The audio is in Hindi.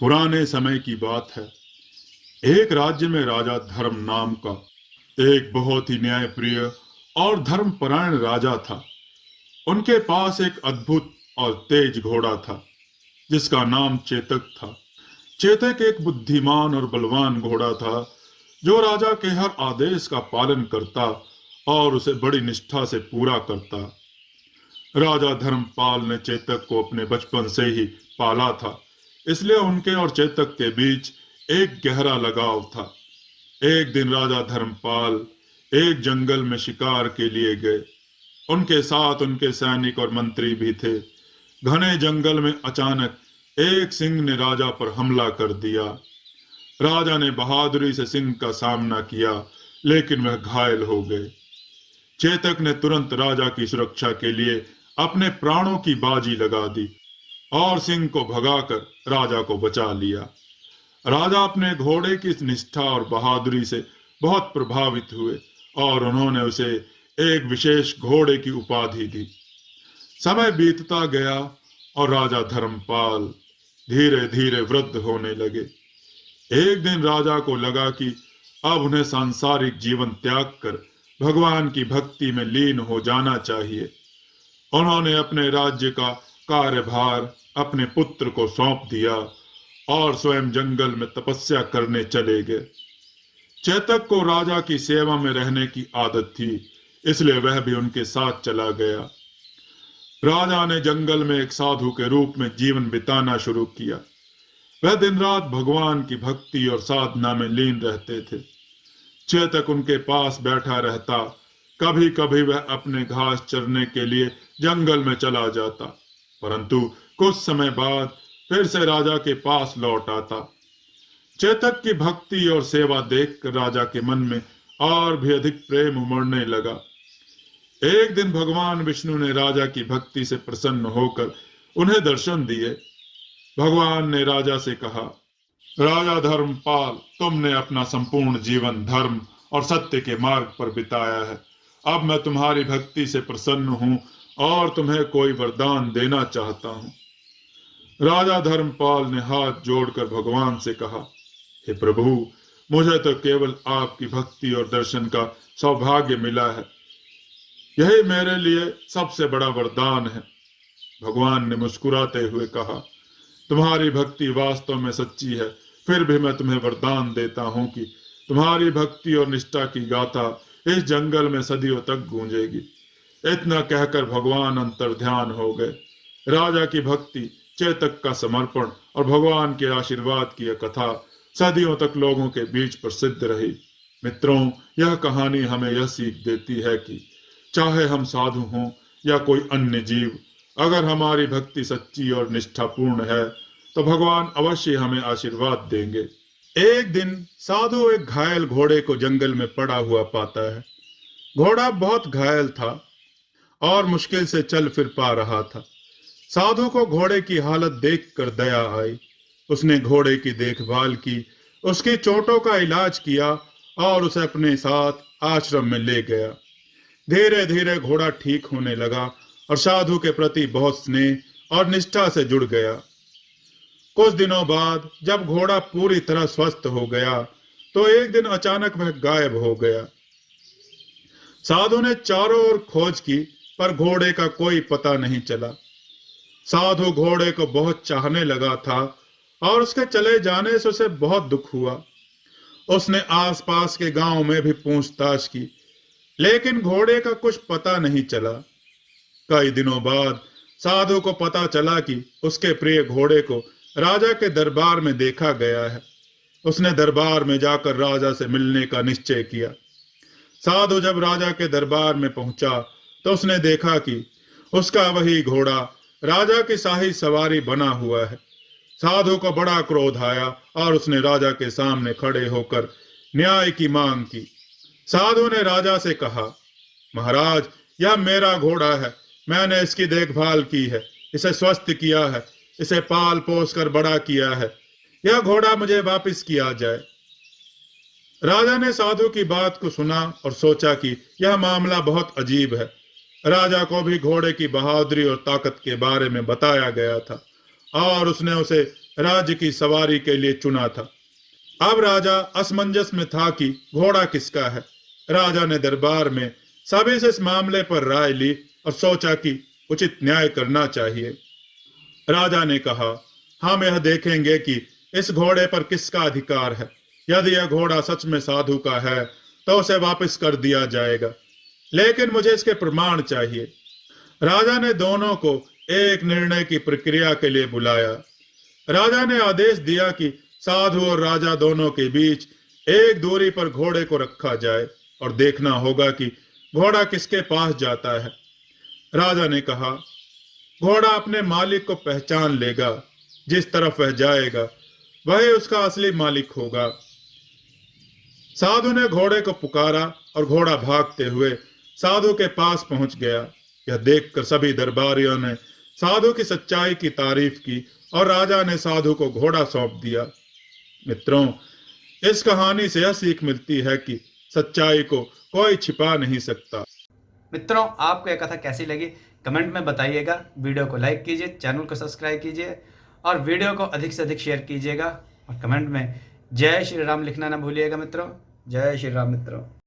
पुराने समय की बात है। एक राज्य में राजा धर्म नाम का एक बहुत ही न्यायप्रिय और धर्मपरायण राजा था। उनके पास एक अद्भुत और तेज घोड़ा था जिसका नाम चेतक था। चेतक एक बुद्धिमान और बलवान घोड़ा था जो राजा के हर आदेश का पालन करता और उसे बड़ी निष्ठा से पूरा करता। राजा धर्मपाल ने चेतक को अपने बचपन से ही पाला था, इसलिए उनके और चेतक के बीच एक गहरा लगाव था। एक दिन राजा धर्मपाल एक जंगल में शिकार के लिए गए। उनके साथ उनके सैनिक और मंत्री भी थे। घने जंगल में अचानक एक सिंह ने राजा पर हमला कर दिया। राजा ने बहादुरी से सिंह का सामना किया, लेकिन वह घायल हो गए। चेतक ने तुरंत राजा की सुरक्षा के लिए अपने प्राणों की बाजी लगा दी और सिंह को भगाकर राजा को बचा लिया। राजा अपने घोड़े की इस निष्ठा और बहादुरी से बहुत प्रभावित हुए और उन्होंने उसे एक विशेष घोड़े की उपाधि दी। समय बीतता गया और राजा धर्मपाल धीरे धीरे वृद्ध होने लगे। एक दिन राजा को लगा कि अब उन्हें सांसारिक जीवन त्याग कर भगवान की भक्ति में लीन हो जाना चाहिए। उन्होंने अपने राज्य का कार्यभार अपने पुत्र को सौंप दिया और स्वयं जंगल में तपस्या करने चले गए। चेतक को राजा की सेवा में रहने की आदत थी, इसलिए वह भी उनके साथ चला गया। राजा ने जंगल में एक साधु के रूप में जीवन बिताना शुरू किया। वह दिन रात भगवान की भक्ति और साधना में लीन रहते थे। चेतक उनके पास बैठा रहता। कभी कभी वह अपने घास चरने के लिए जंगल में चला जाता, परंतु कुछ समय बाद फिर से राजा के पास लौट आता। चेतक की भक्ति और सेवा देखकर राजा के मन में और भी अधिक प्रेम उमड़ने लगा। एक दिन भगवान विष्णु ने राजा की भक्ति से प्रसन्न होकर उन्हें दर्शन दिए। भगवान ने राजा से कहा, राजा धर्मपाल, तुमने अपना संपूर्ण जीवन धर्म और सत्य के मार्ग पर बिताया है। अब मैं तुम्हारी भक्ति से प्रसन्न हूं और तुम्हें कोई वरदान देना चाहता हूं। राजा धर्मपाल ने हाथ जोड़कर भगवान से कहा, हे प्रभु, मुझे तो केवल आपकी भक्ति और दर्शन का सौभाग्य मिला है। यही मेरे लिए सबसे बड़ा वरदान है। भगवान ने मुस्कुराते हुए कहा, तुम्हारी भक्ति वास्तव में सच्ची है, फिर भी मैं तुम्हें वरदान देता हूं कि तुम्हारी भक्ति और निष्ठा की गाथा इस जंगल में सदियों तक गूंजेगी। इतना कहकर भगवान अंतर्ध्यान हो गए। राजा की भक्ति, चेतक का समर्पण और भगवान के आशीर्वाद की यह कथा सदियों तक लोगों के बीच प्रसिद्ध रही। मित्रों, यह कहानी हमें यह सीख देती है कि चाहे हम साधु हों या कोई अन्य जीव, अगर हमारी भक्ति सच्ची और निष्ठापूर्ण है तो भगवान अवश्य हमें आशीर्वाद देंगे। एक दिन साधु एक घायल घोड़े को जंगल में पड़ा हुआ पाता है। घोड़ा बहुत घायल था और मुश्किल से चल फिर पा रहा था। साधु को घोड़े की हालत देखकर दया आई। उसने घोड़े की देखभाल की, उसकी चोटों का इलाज किया और उसे अपने साथ आश्रम में ले गया। धीरे धीरे घोड़ा ठीक होने लगा और साधु के प्रति बहुत स्नेह और निष्ठा से जुड़ गया। कुछ दिनों बाद जब घोड़ा पूरी तरह स्वस्थ हो गया तो एक दिन अचानक वह गायब हो गया। साधु ने चारों ओर खोज की, पर घोड़े का कोई पता नहीं चला। साधु घोड़े को बहुत चाहने लगा था और उसके चले जाने से उसे बहुत दुख हुआ। उसने आसपास के गांव में भी पूछताछ की, लेकिन घोड़े का कुछ पता नहीं चला। कई दिनों बाद साधु को पता चला कि उसके प्रिय घोड़े को राजा के दरबार में देखा गया है। उसने दरबार में जाकर राजा से मिलने का निश्चय किया। साधु जब राजा के दरबार में पहुंचा तो उसने देखा कि उसका वही घोड़ा राजा की शाही सवारी बना हुआ है। साधु को बड़ा क्रोध आया और उसने राजा के सामने खड़े होकर न्याय की मांग की। साधु ने राजा से कहा, महाराज, यह मेरा घोड़ा है। मैंने इसकी देखभाल की है, इसे स्वस्थ किया है, इसे पाल पोस कर बड़ा किया है। यह घोड़ा मुझे वापस किया जाए। राजा ने साधु की बात को सुना और सोचा कि यह मामला बहुत अजीब है। राजा को भी घोड़े की बहादुरी और ताकत के बारे में बताया गया था और उसने उसे राज्य की सवारी के लिए चुना था। अब राजा असमंजस में था कि घोड़ा किसका है। राजा ने दरबार में सभी से इस मामले पर राय ली और सोचा कि उचित न्याय करना चाहिए। राजा ने कहा, हम यह देखेंगे कि इस घोड़े पर किसका अधिकार है। यदि यह घोड़ा सच में साधु का है तो उसे वापस कर दिया जाएगा, लेकिन मुझे इसके प्रमाण चाहिए। राजा ने दोनों को एक निर्णय की प्रक्रिया के लिए बुलाया। राजा ने आदेश दिया कि साधु और राजा दोनों के बीच एक दूरी पर घोड़े को रखा जाए और देखना होगा कि घोड़ा किसके पास जाता है। राजा ने कहा, घोड़ा अपने मालिक को पहचान लेगा। जिस तरफ वह जाएगा वही उसका असली मालिक होगा। साधु ने घोड़े को पुकारा और घोड़ा भागते हुए साधु के पास पहुंच गया। यह देखकर सभी दरबारियों ने साधु की सच्चाई की तारीफ की और राजा ने साधु को घोड़ा सौंप दिया। मित्रों, इस कहानी से यह सीख मिलती है कि सच्चाई को कोई छिपा नहीं सकता। मित्रों, आपको यह कथा कैसी लगी कमेंट में बताइएगा। वीडियो को लाइक कीजिए, चैनल को सब्सक्राइब कीजिए और वीडियो को अधिक से अधिक शेयर कीजिएगा। और कमेंट में जय श्री राम लिखना ना भूलिएगा मित्रों। जय श्री राम मित्रों।